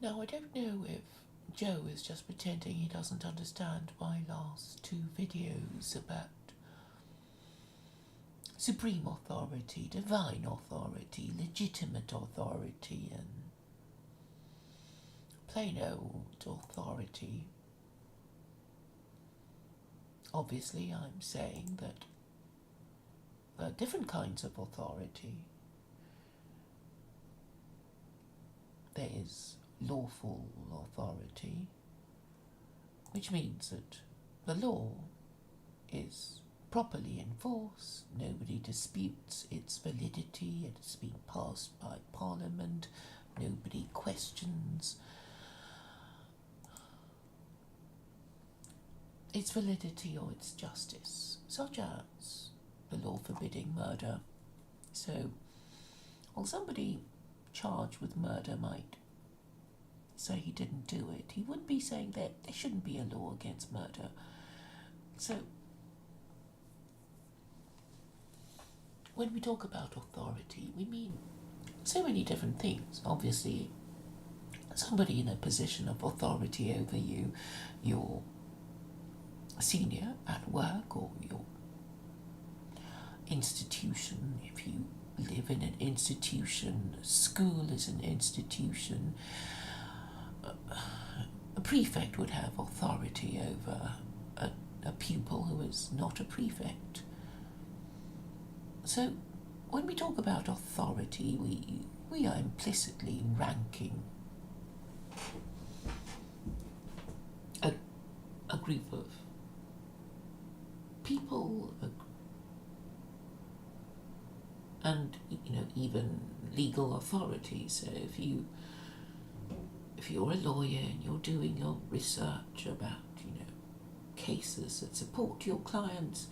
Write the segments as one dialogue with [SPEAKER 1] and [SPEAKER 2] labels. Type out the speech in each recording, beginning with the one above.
[SPEAKER 1] Now, I don't know if Joe is just pretending he doesn't understand my last two videos about supreme authority, divine authority, legitimate authority, and plain old authority. Obviously, I'm saying that there are different kinds of authority. There is lawful authority, which means that the law is properly enforced, nobody disputes its validity, it has been passed by Parliament, nobody questions its validity or its justice, such as the law forbidding murder. So, while somebody charged with murder might say he didn't do it, he wouldn't be saying that there shouldn't be a law against murder. So, when we talk about authority, we mean so many different things. Obviously, somebody in a position of authority over you, your senior at work or your institution, if you live in an institution, school is an institution, a prefect would have authority over a pupil who is not a prefect. So when we talk about authority, we are implicitly ranking a group of people, and even legal authority. So if you're a lawyer and you're doing your research about cases that support your client's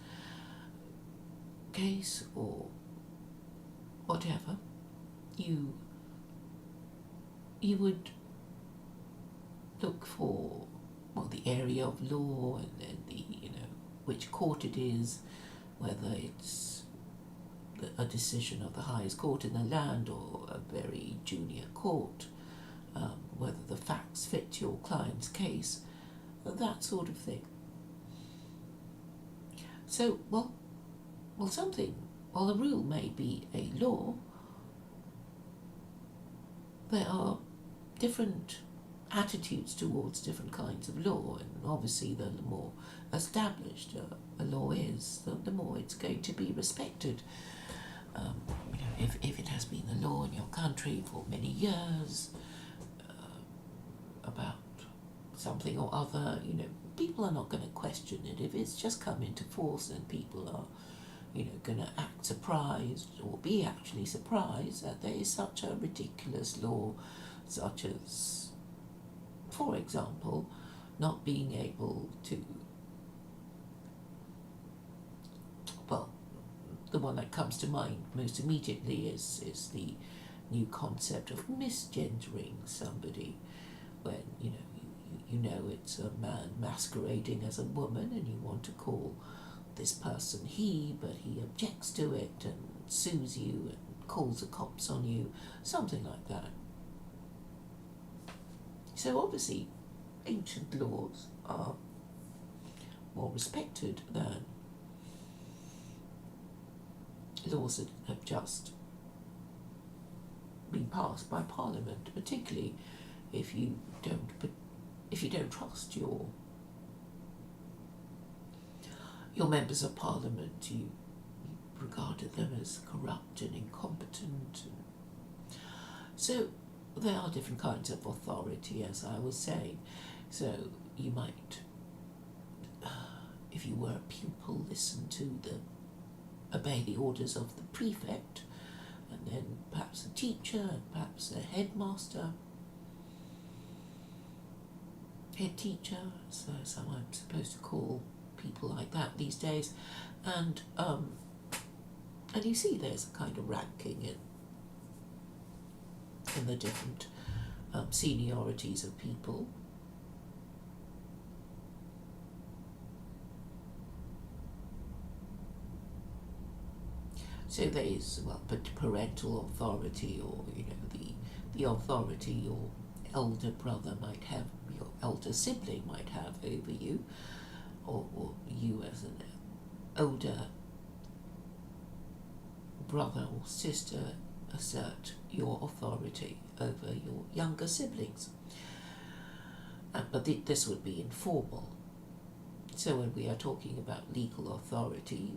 [SPEAKER 1] case or whatever, you would look for the area of law, and then the which court it is, whether it's a decision of the highest court in the land or a very junior court, whether the facts fit your client's case, that sort of thing. So, while the rule may be a law, there are different attitudes towards different kinds of law, and obviously the more established a law is, the more it's going to be respected. If it has been the law in your country for many years about something or other, people are not going to question it. If it's just come into force, then people are going to act surprised or be actually surprised that there is such a ridiculous law, such as, for example, not being able to, the one that comes to mind most immediately is the new concept of misgendering somebody, when it's a man masquerading as a woman and you want to call this person he, but he objects to it and sues you and calls the cops on you, something like that. So obviously ancient laws are more respected than laws that have just been passed by Parliament, particularly if you don't trust your members of Parliament. You regarded them as corrupt and incompetent. So there are different kinds of authority, as I was saying. So you might, if you were a pupil, obey the orders of the prefect, and then perhaps a teacher, and perhaps a headmaster, head teacher, so I'm supposed to call people like that these days, and you see there's a kind of ranking in the different seniorities of people. So there is parental authority, or the authority your elder brother might have, your elder sibling might have over you, or you as an older brother or sister assert your authority over your younger siblings. But this would be informal. So when we are talking about legal authority,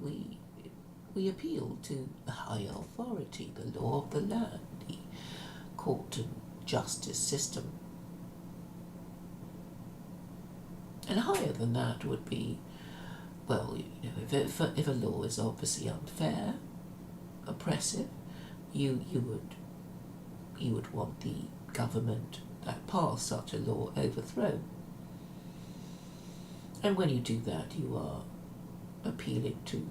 [SPEAKER 1] we appeal to a higher authority, the law of the land, the court and justice system. And higher than that would be, well, if a law is obviously unfair, oppressive, you would want the government that passed such a law overthrown. And when you do that, you are appealing to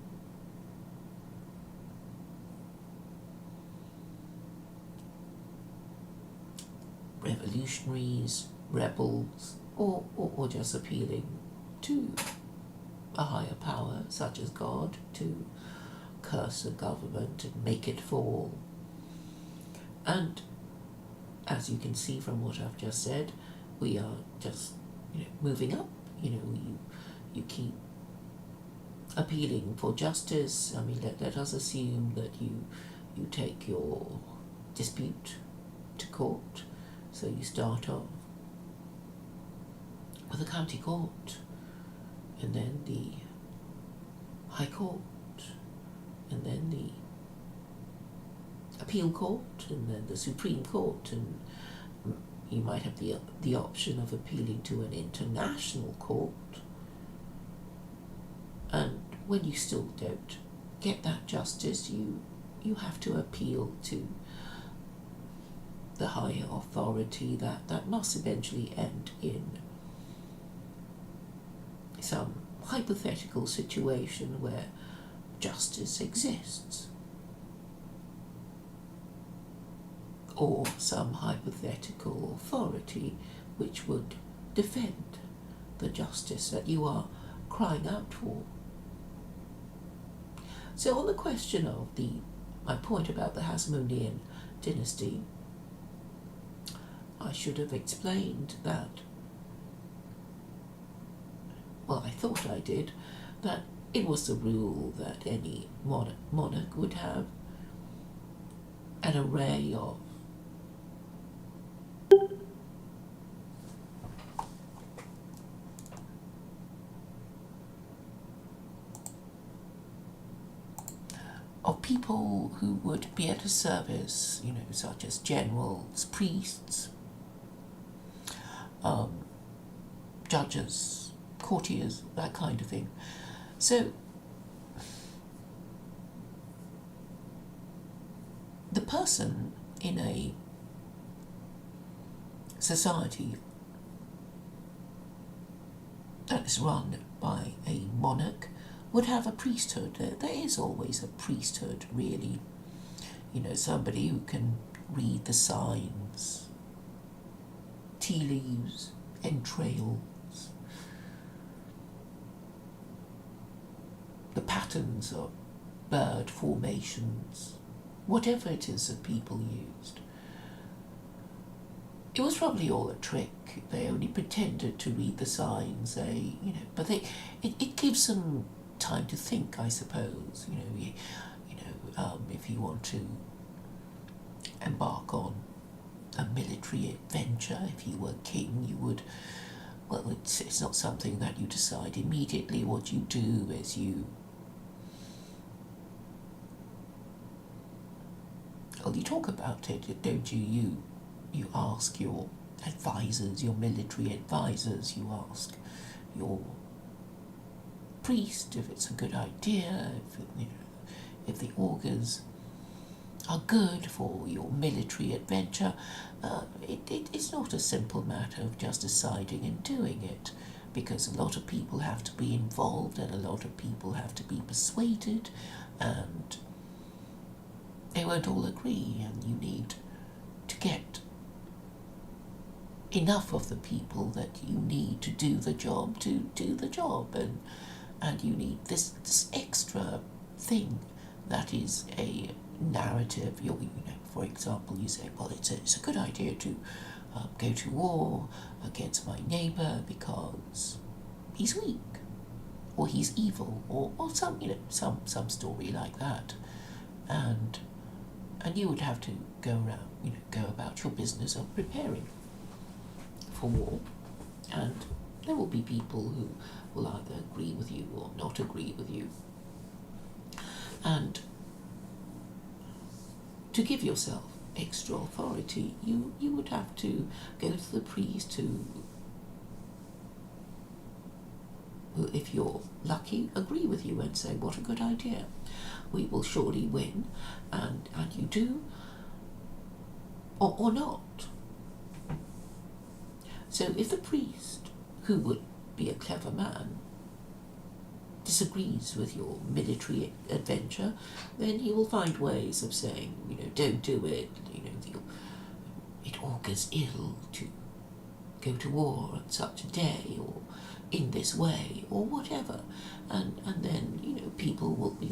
[SPEAKER 1] revolutionaries, rebels, or just appealing to a higher power, such as God, to curse a government and make it fall. And as you can see from what I've just said, we are just moving up. You keep appealing for justice. I mean, let us assume that you take your dispute to court. So you start off with the county court, and then the high court, and then the appeal court, and then the Supreme Court, and you might have the option of appealing to an international court. And when you still don't get that justice, you have to appeal to the higher authority that must eventually end in some hypothetical situation where justice exists, or some hypothetical authority which would defend the justice that you are crying out for. So on the question of my point about the Hasmonean dynasty, I should have explained that, well, I thought I did, that it was the rule that any monarch would have an array of people who would be at his service, such as generals, priests, judges, courtiers, that kind of thing. So the person in a society that is run by a monarch would have a priesthood. There is always a priesthood, really. Somebody who can read the signs, tea leaves, entrails, the patterns of bird formations, whatever it is that people used. It was probably all a trick. They only pretended to read the signs. But it gives them time to think, I suppose. If you want to embark on a military adventure, if you were king, you would. Well, it's not something that you decide immediately. What you do is you talk about it, don't you? You ask your advisors, your military advisors, you ask your priest if it's a good idea, if the augurs are good for your military adventure. It's not a simple matter of just deciding and doing it, because a lot of people have to be involved and a lot of people have to be persuaded, and they won't all agree, and you need to get enough of the people that you need to do the job, and you need this extra thing that is a narrative. For example, you say, well, it's a good idea to go to war against my neighbour because he's weak, or he's evil, or some, some story like that, and you would have to go about your business of preparing for war, and there will be people who will either agree with you or not agree with you, and to give yourself extra authority, you would have to go to the priest who, if you're lucky, agree with you and say, what a good idea, we will surely win, and you do, or not. So if the priest, who would be a clever man, disagrees with your military adventure, then he will find ways of saying, don't do it, it augurs ill to go to war on such a day, or in this way, or whatever, and then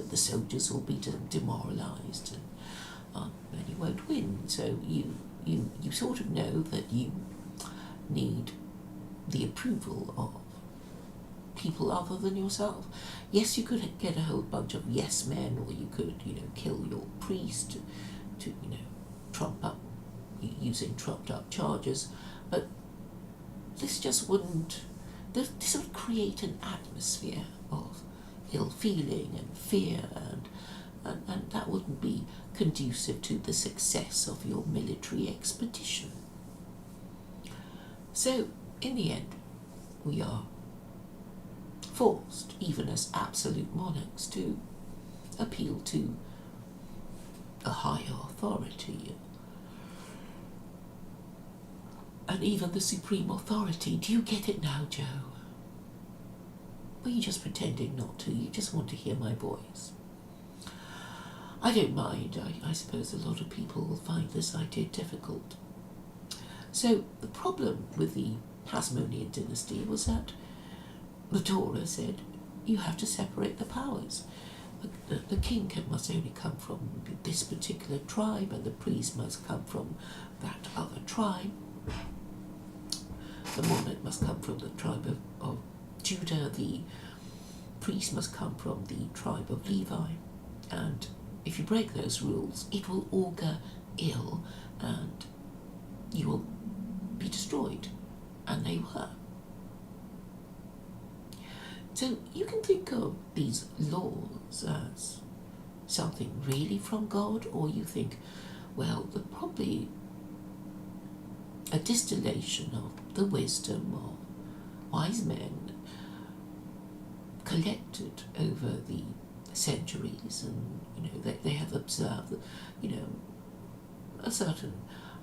[SPEAKER 1] the soldiers will be demoralised, and you won't win. So you sort of know that you need the approval of people other than yourself. Yes, you could get a whole bunch of yes men, or you could kill your priest to trump up, using trumped up charges, but this just wouldn't. This would create an atmosphere of ill feeling and fear, and that wouldn't be conducive to the success of your military expedition. So in the end, we are forced, even as absolute monarchs, to appeal to a higher authority, and even the supreme authority. Do you get it now, Joe? Or are you just pretending not to? You just want to hear my voice? I don't mind. I suppose a lot of people will find this idea difficult. So the problem with the Hasmonean dynasty was that the Torah said you have to separate the powers. The king must only come from this particular tribe, and the priest must come from that other tribe. The monarch must come from the tribe of Judah, the priest must come from the tribe of Levi, and if you break those rules, it will augur ill, and you will be destroyed, and they were. So you can think of these laws as something really from God, or you think, well, they're probably a distillation of the wisdom of wise men collected over the centuries, and they have observed a certain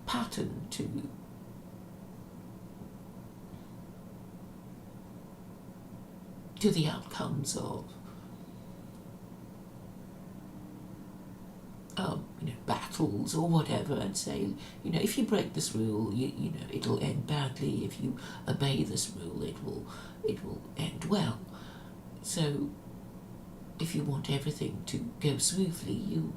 [SPEAKER 1] pattern to the outcomes of battles or whatever, and say, if you break this rule, it'll end badly. If you obey this rule, it will end well. So if you want everything to go smoothly, you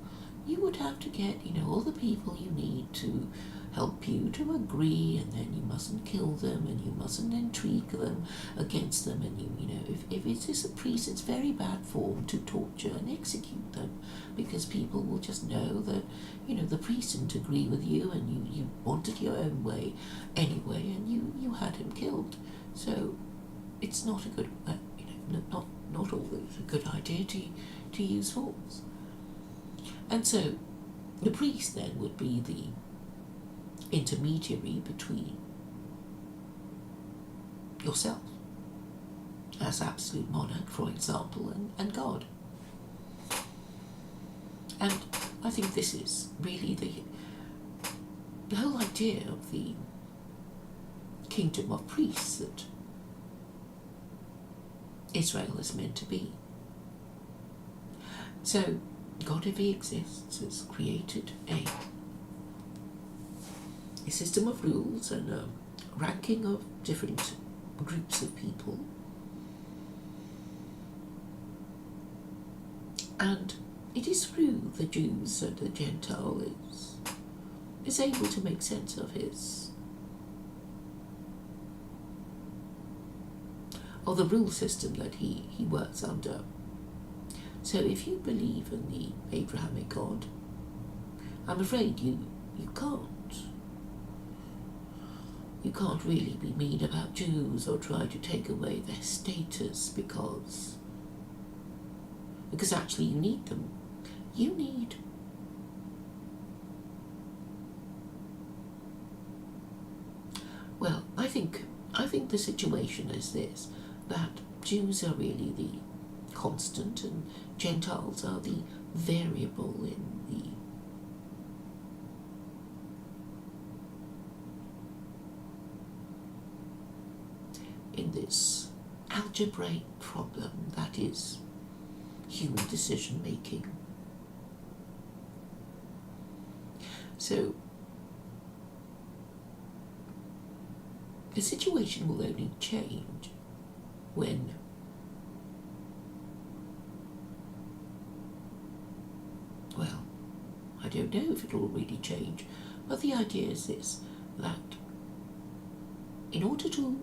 [SPEAKER 1] would have to get all the people you need to help you to agree, and then you mustn't kill them, and you mustn't intrigue them against them, and if it is a priest, it's very bad form to torture and execute them, because people will just know that the priest didn't agree with you, and you wanted your own way anyway, and you had him killed. So it's not a good not always a good idea to use force. And so the priest then would be the intermediary between yourself as absolute monarch, for example, and God. And I think this is really the whole idea of the kingdom of priests that Israel is meant to be. So God, if he exists, has created a system of rules and a ranking of different groups of people, and it is through the Jews and the Gentile is able to make sense of his or the rule system that he works under. So if you believe in the Abrahamic God, I'm afraid you can't. You can't really be mean about Jews or try to take away their status because actually you need them. You need well, I think the situation is this, that Jews are really the constant and Gentiles are the variable in this algebraic problem that is human decision making. So the situation will only change when I don't know if it will really change, but the idea is this, that in order to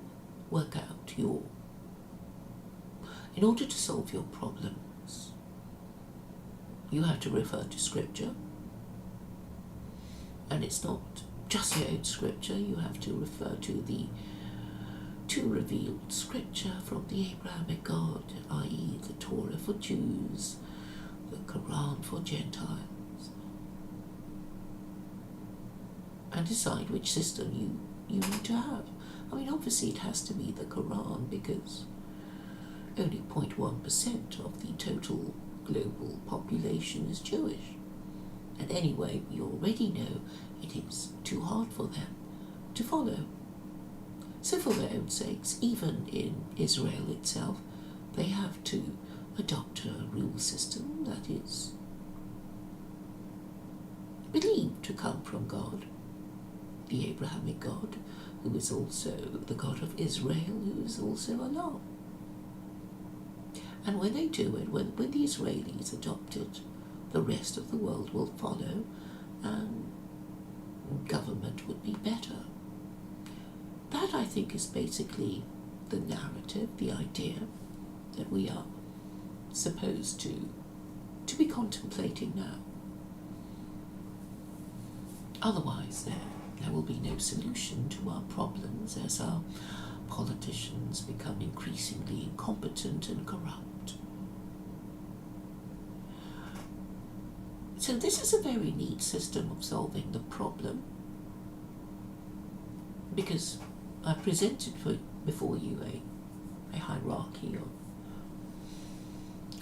[SPEAKER 1] work out in order to solve your problems, you have to refer to scripture, and it's not just your own scripture, you have to refer to revealed scripture from the Abrahamic God, i.e. the Torah for Jews, the Quran for Gentiles, and decide which system you need to have. I mean, obviously it has to be the Quran because only 0.1% of the total global population is Jewish. And anyway, we already know it is too hard for them to follow. So for their own sakes, even in Israel itself, they have to adopt a rule system that is believed to come from God, the Abrahamic God, who is also the God of Israel, who is also Allah. And when they do it, when the Israelis adopt it, the rest of the world will follow and government would be better. That, I think, is basically the narrative, the idea that we are supposed to be contemplating now. Otherwise, there will be no solution to our problems as our politicians become increasingly incompetent and corrupt. So this is a very neat system of solving the problem, because I presented before you a hierarchy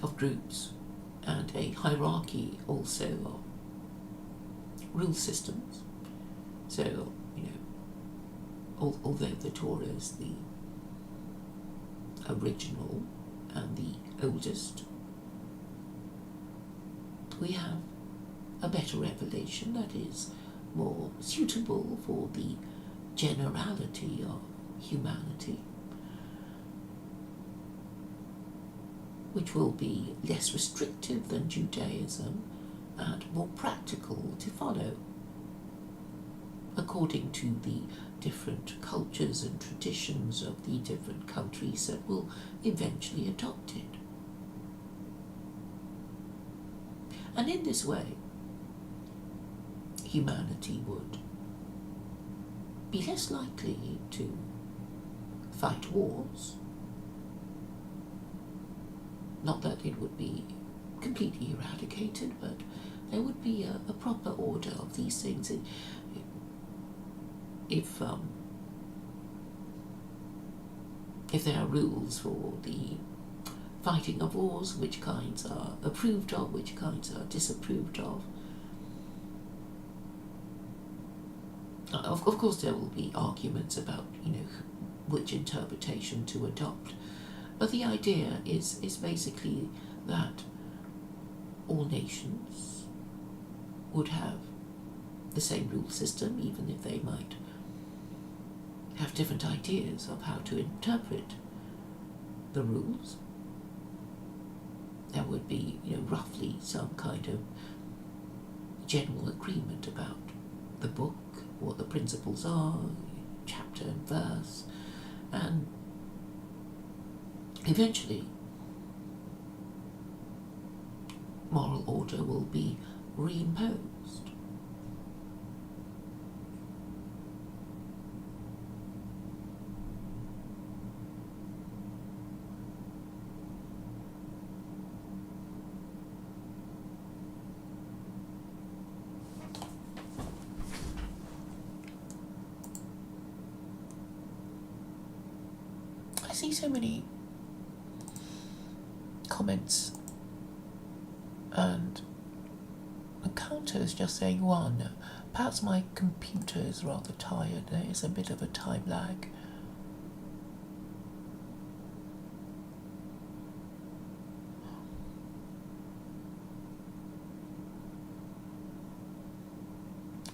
[SPEAKER 1] of groups and a hierarchy also of rule systems. So, although the Torah is the original and the oldest, we have a better revelation that is more suitable for the generality of humanity, which will be less restrictive than Judaism and more practical to follow according to the different cultures and traditions of the different countries that will eventually adopt it. And in this way, humanity would be less likely to fight wars. Not that it would be completely eradicated, but there would be a proper order of these things. If there are rules for the fighting of wars, which kinds are approved of, which kinds are disapproved of. Of course there will be arguments about, which interpretation to adopt, but the idea is basically that all nations would have the same rule system, even if they might have different ideas of how to interpret the rules. There would be, roughly some kind of general agreement about the book, what the principles are, chapter and verse, and eventually moral order will be reimposed. I see so many comments and encounters just saying, one, perhaps my computer is rather tired, there is a bit of a time lag.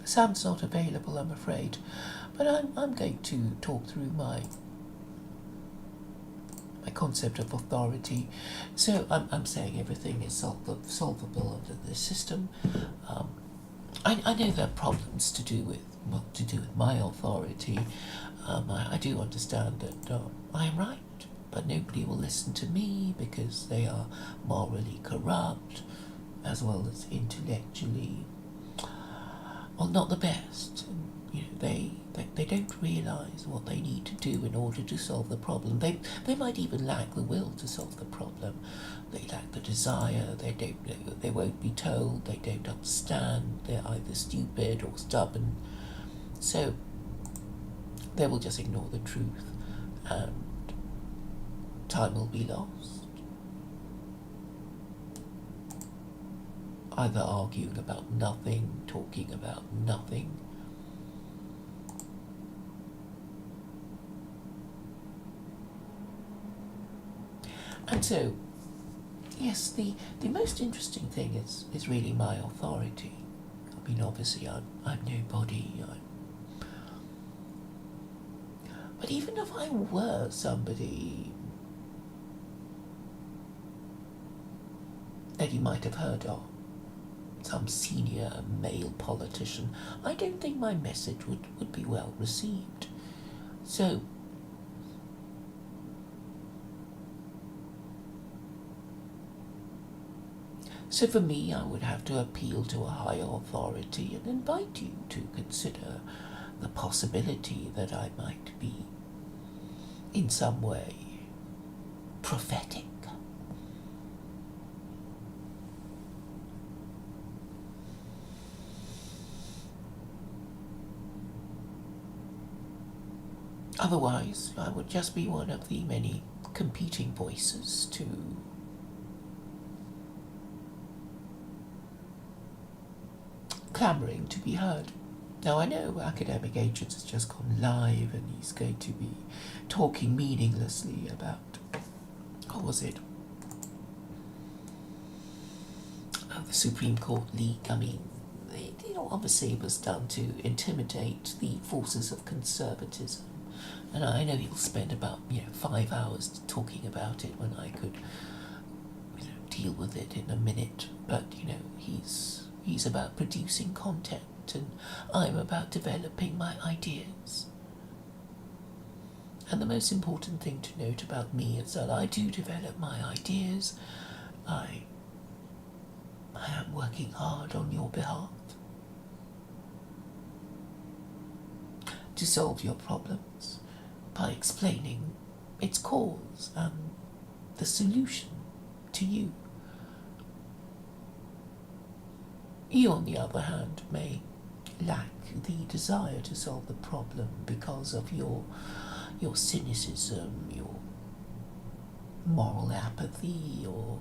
[SPEAKER 1] Sam's not available, I'm afraid, but I'm going to talk through my concept of authority. So I'm saying everything is solvable under this system. I know there are problems to do with my authority. I do understand that I am right, but nobody will listen to me because they are morally corrupt, as well as intellectually, well, not the best. You know, they don't realise what they need to do in order to solve the problem. They might even lack the will to solve the problem. They lack the desire. They won't be told. They don't understand. They're either stupid or stubborn. So they will just ignore the truth, and time will be lost. Either arguing about nothing, talking about nothing. And so, yes, the most interesting thing is really my authority. I mean, obviously, I'm nobody. But even if I were somebody that you might have heard of, some senior male politician, I don't think my message would be well received. So for me, I would have to appeal to a higher authority and invite you to consider the possibility that I might be, in some way, prophetic. Otherwise, I would just be one of the many competing voices to clamouring to be heard. Now, I know Academic Agents has just gone live and he's going to be talking meaninglessly about, what was it? The Supreme Court leak. I mean, obviously it was done to intimidate the forces of conservatism. And I know he'll spend about 5 hours talking about it when I could deal with it in a minute. But he's about producing content and I'm about developing my ideas. And the most important thing to note about me is that I do develop my ideas. I am working hard on your behalf to solve your problems by explaining its cause and the solution to you. You, on the other hand, may lack the desire to solve the problem because of your cynicism, your moral apathy, or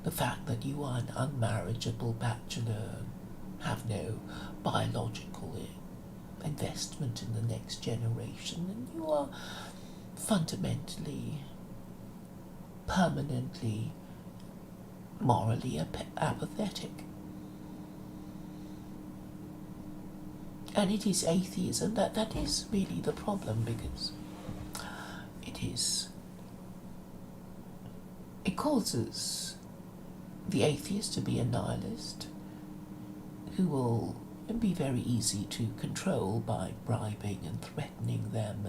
[SPEAKER 1] the fact that you are an unmarriageable bachelor, have no biological investment in the next generation, and you are fundamentally, permanently, morally apathetic. And it is atheism that is really the problem, because it causes the atheist to be a nihilist who will be very easy to control by bribing and threatening them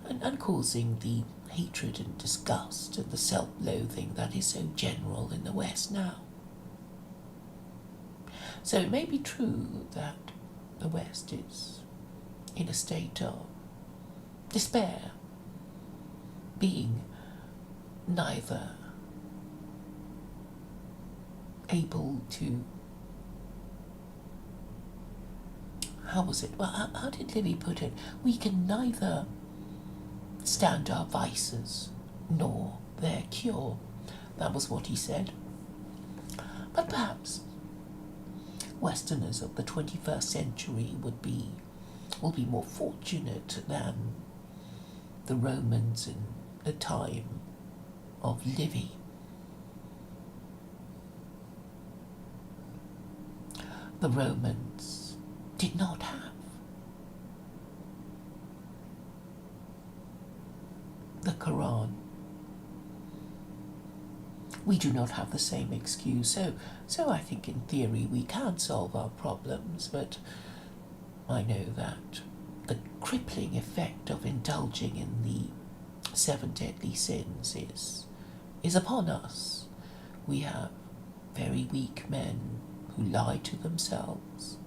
[SPEAKER 1] and causing the hatred and disgust and the self-loathing that is so general in the West now. So it may be true that the West is in a state of despair, being neither able to, how did Livy put it? We can neither stand our vices nor their cure. That was what he said. But perhaps Westerners of the 21st century will be more fortunate than the Romans in the time of Livy. The Romans did not have the Quran. We do not have the same excuse, so I think in theory we can solve our problems, but I know that the crippling effect of indulging in the 7 deadly sins is upon us. We have very weak men who lie to themselves,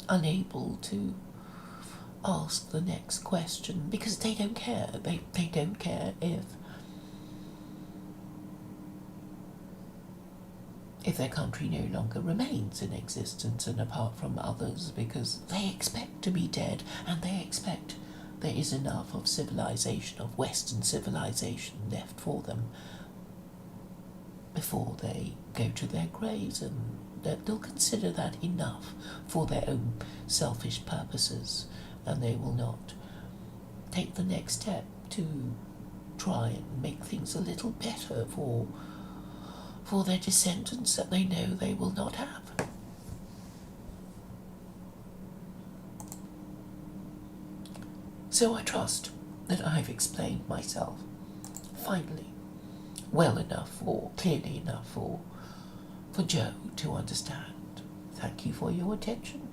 [SPEAKER 1] unable to ask the next question because they don't care. They don't care if their country no longer remains in existence and apart from others, because they expect to be dead and they expect there is enough of civilization, of Western civilization left for them before they go to their graves, and they'll consider that enough for their own selfish purposes, and they will not take the next step to try and make things a little better for their descendants that they know they will not have. So I trust that I've explained myself finally well enough or clearly enough for Joe to understand. Thank you for your attention.